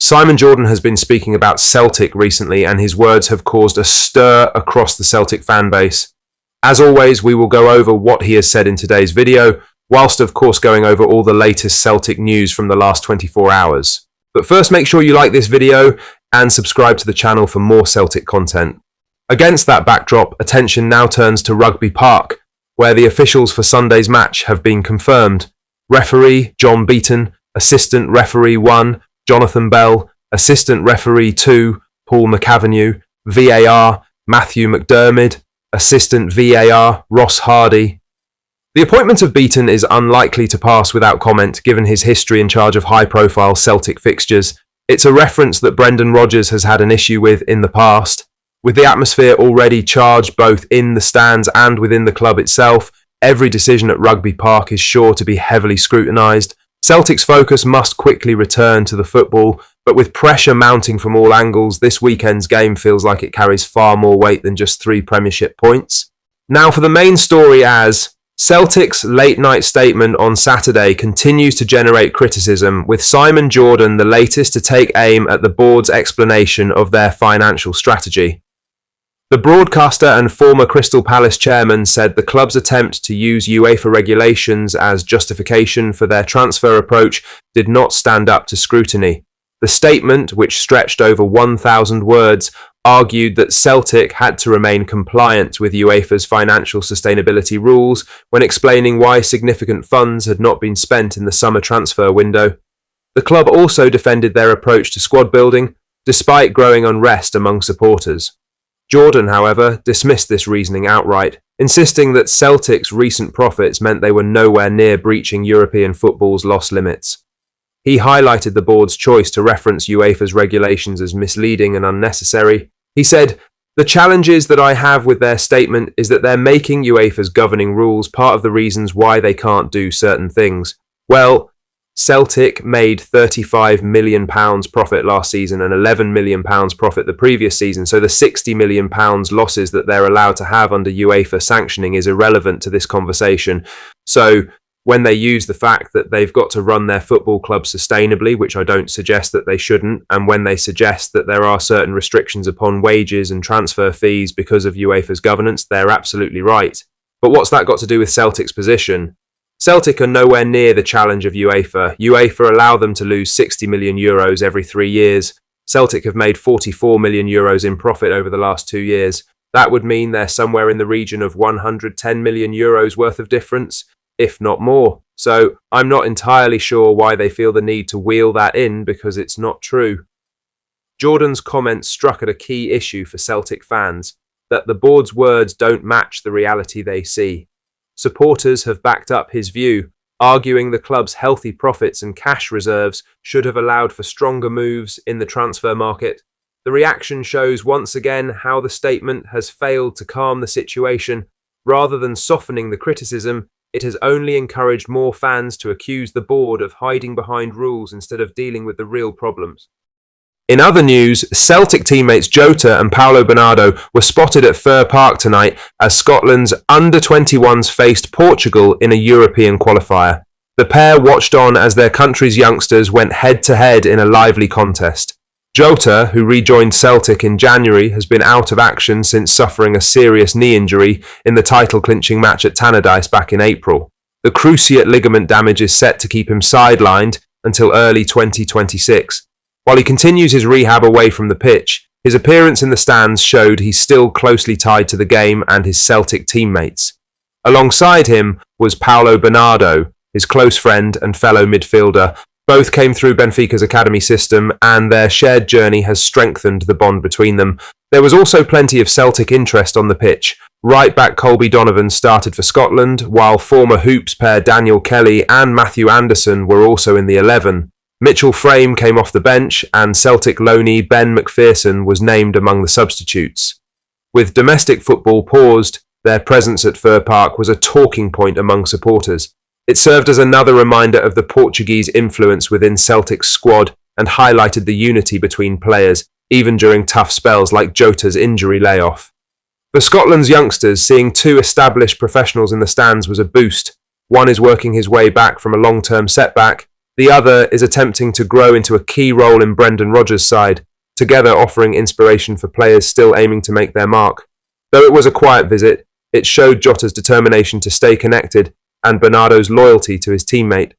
Simon Jordan has been speaking about Celtic recently, and his words have caused a stir across the Celtic fan base. As always, we will go over what he has said in today's video, whilst of course going over all the latest Celtic news from the last 24 hours. But first, make sure you like this video and subscribe to the channel for more Celtic content. Against that backdrop, attention now turns to Rugby Park, where the officials for Sunday's match have been confirmed. Referee John Beaton, Assistant Referee 1, Jonathan Bell, Assistant Referee 2, Paul McAvenue, VAR, Matthew McDermid, Assistant VAR, Ross Hardy. The appointment of Beaton is unlikely to pass without comment, given his history in charge of high-profile Celtic fixtures. It's a reference that Brendan Rodgers has had an issue with in the past. With the atmosphere already charged both in the stands and within the club itself, every decision at Rugby Park is sure to be heavily scrutinised. Celtic's focus must quickly return to the football, but with pressure mounting from all angles, this weekend's game feels like it carries far more weight than just 3 Premiership points. Now for the main story, as Celtic's late-night statement on Saturday continues to generate criticism, with Simon Jordan the latest to take aim at the board's explanation of their financial strategy. The broadcaster and former Crystal Palace chairman said the club's attempt to use UEFA regulations as justification for their transfer approach did not stand up to scrutiny. The statement, which stretched over 1,000 words, argued that Celtic had to remain compliant with UEFA's financial sustainability rules when explaining why significant funds had not been spent in the summer transfer window. The club also defended their approach to squad building, despite growing unrest among supporters. Jordan, however, dismissed this reasoning outright, insisting that Celtic's recent profits meant they were nowhere near breaching European football's loss limits. He highlighted the board's choice to reference UEFA's regulations as misleading and unnecessary. He said, "The challenges that I have with their statement is that they're making UEFA's governing rules part of the reasons why they can't do certain things. Well, Celtic made £35 million profit last season and £11 million profit the previous season, so the £60 million losses that they're allowed to have under UEFA sanctioning is irrelevant to this conversation. So when they use the fact that they've got to run their football club sustainably, which I don't suggest that they shouldn't, and when they suggest that there are certain restrictions upon wages and transfer fees because of UEFA's governance, they're absolutely right. But what's that got to do with Celtic's position? Celtic are nowhere near the challenge of UEFA. UEFA allow them to lose €60 million every 3 years. Celtic have made €44 million in profit over the last 2 years. That would mean they're somewhere in the region of €110 million worth of difference, if not more. So I'm not entirely sure why they feel the need to wheel that in, because it's not true. Jordan's comments struck at a key issue for Celtic fans, that the board's words don't match the reality they see. Supporters have backed up his view, arguing the club's healthy profits and cash reserves should have allowed for stronger moves in the transfer market. The reaction shows once again how the statement has failed to calm the situation. Rather than softening the criticism, it has only encouraged more fans to accuse the board of hiding behind rules instead of dealing with the real problems. In other news, Celtic teammates Jota and Paulo Bernardo were spotted at Fir Park tonight as Scotland's under-21s faced Portugal in a European qualifier. The pair watched on as their country's youngsters went head-to-head in a lively contest. Jota, who rejoined Celtic in January, has been out of action since suffering a serious knee injury in the title-clinching match at Tannadice back in April. The cruciate ligament damage is set to keep him sidelined until early 2026. While he continues his rehab away from the pitch, his appearance in the stands showed he's still closely tied to the game and his Celtic teammates. Alongside him was Paulo Bernardo, his close friend and fellow midfielder. Both came through Benfica's academy system, and their shared journey has strengthened the bond between them. There was also plenty of Celtic interest on the pitch. Right-back Colby Donovan started for Scotland, while former Hoops pair Daniel Kelly and Matthew Anderson were also in the 11. Mitchell Frame came off the bench, and Celtic loanee Ben McPherson was named among the substitutes. With domestic football paused, their presence at Fir Park was a talking point among supporters. It served as another reminder of the Portuguese influence within Celtic's squad and highlighted the unity between players, even during tough spells like Jota's injury layoff. For Scotland's youngsters, seeing 2 established professionals in the stands was a boost. One is working his way back from a long-term setback, The other is attempting to grow into a key role in Brendan Rodgers' side, together offering inspiration for players still aiming to make their mark. Though it was a quiet visit, it showed Jota's determination to stay connected and Bernardo's loyalty to his teammate.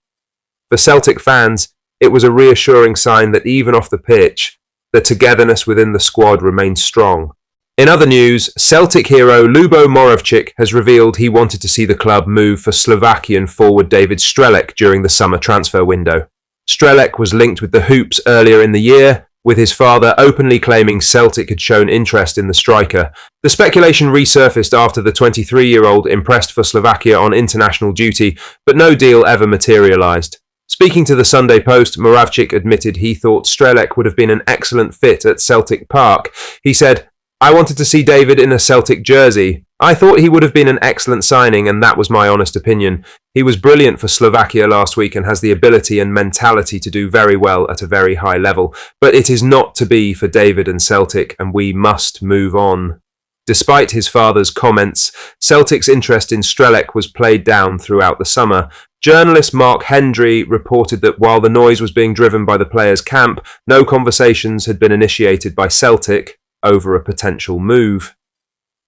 For Celtic fans, it was a reassuring sign that even off the pitch, the togetherness within the squad remained strong. In other news, Celtic hero Lubo Moravcik has revealed he wanted to see the club move for Slovakian forward David Strelec during the summer transfer window. Strelec was linked with the Hoops earlier in the year, with his father openly claiming Celtic had shown interest in the striker. The speculation resurfaced after the 23-year-old impressed for Slovakia on international duty, but no deal ever materialised. Speaking to the Sunday Post, Moravcik admitted he thought Strelec would have been an excellent fit at Celtic Park. He said, "I wanted to see David in a Celtic jersey. I thought he would have been an excellent signing, and that was my honest opinion. He was brilliant for Slovakia last week and has the ability and mentality to do very well at a very high level. But it is not to be for David and Celtic, and we must move on." Despite his father's comments, Celtic's interest in Strelec was played down throughout the summer. Journalist Mark Hendry reported that while the noise was being driven by the players' camp, no conversations had been initiated by Celtic over a potential move.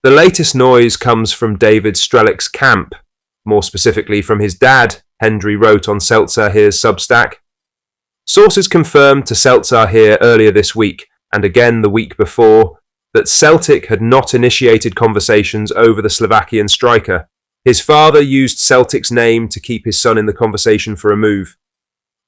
The latest noise comes from David Strelec's camp, more specifically from his dad, Hendry wrote on Celtzahir's Substack. Sources confirmed to Celtzahir earlier this week, and again the week before, that Celtic had not initiated conversations over the Slovakian striker. His father used Celtic's name to keep his son in the conversation for a move.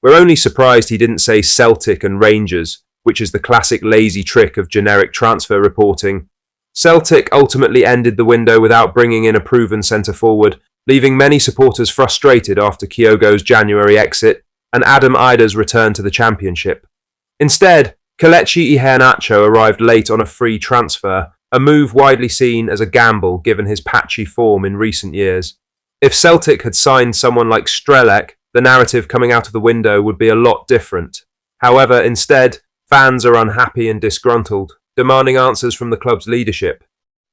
We're only surprised he didn't say Celtic and Rangers, which is the classic lazy trick of generic transfer reporting. Celtic ultimately ended the window without bringing in a proven centre-forward, leaving many supporters frustrated after Kyogo's January exit and Adam Ida's return to the Championship. Instead, Kelechi Iheanacho arrived late on a free transfer, a move widely seen as a gamble given his patchy form in recent years. If Celtic had signed someone like Strelec, the narrative coming out of the window would be a lot different. However, instead, fans are unhappy and disgruntled, demanding answers from the club's leadership.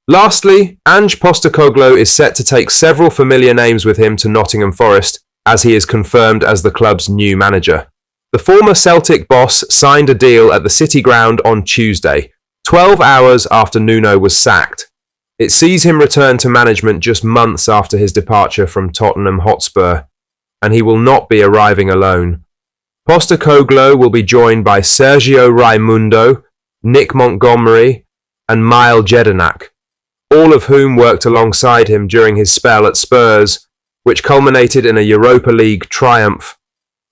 Lastly, Ange Postecoglou is set to take several familiar names with him to Nottingham Forest, as he is confirmed as the club's new manager. The former Celtic boss signed a deal at the City Ground on Tuesday, 12 hours after Nuno was sacked. It sees him return to management just months after his departure from Tottenham Hotspur, and he will not be arriving alone. Postecoglou will be joined by Sergio Raimundo, Nick Montgomery, and Mile Jedinak, all of whom worked alongside him during his spell at Spurs, which culminated in a Europa League triumph.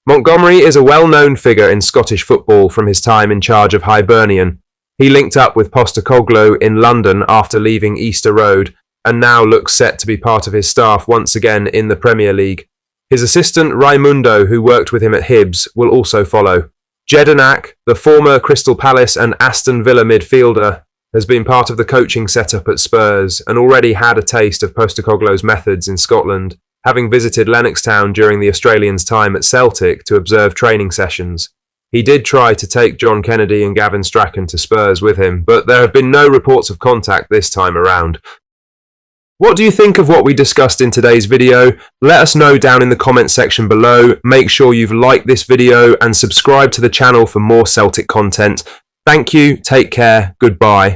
Montgomery is a well-known figure in Scottish football from his time in charge of Hibernian. He linked up with Postecoglou in London after leaving Easter Road, and now looks set to be part of his staff once again in the Premier League. His assistant Raimundo, who worked with him at Hibs, will also follow. Jedinak, the former Crystal Palace and Aston Villa midfielder, has been part of the coaching setup at Spurs and already had a taste of Postecoglou's methods in Scotland, having visited Lennoxtown during the Australians' time at Celtic to observe training sessions. He did try to take John Kennedy and Gavin Strachan to Spurs with him, but there have been no reports of contact this time around. What do you think of what we discussed in today's video? Let us know down in the comment section below. Make sure you've liked this video and subscribe to the channel for more Celtic content. Thank you, take care, goodbye.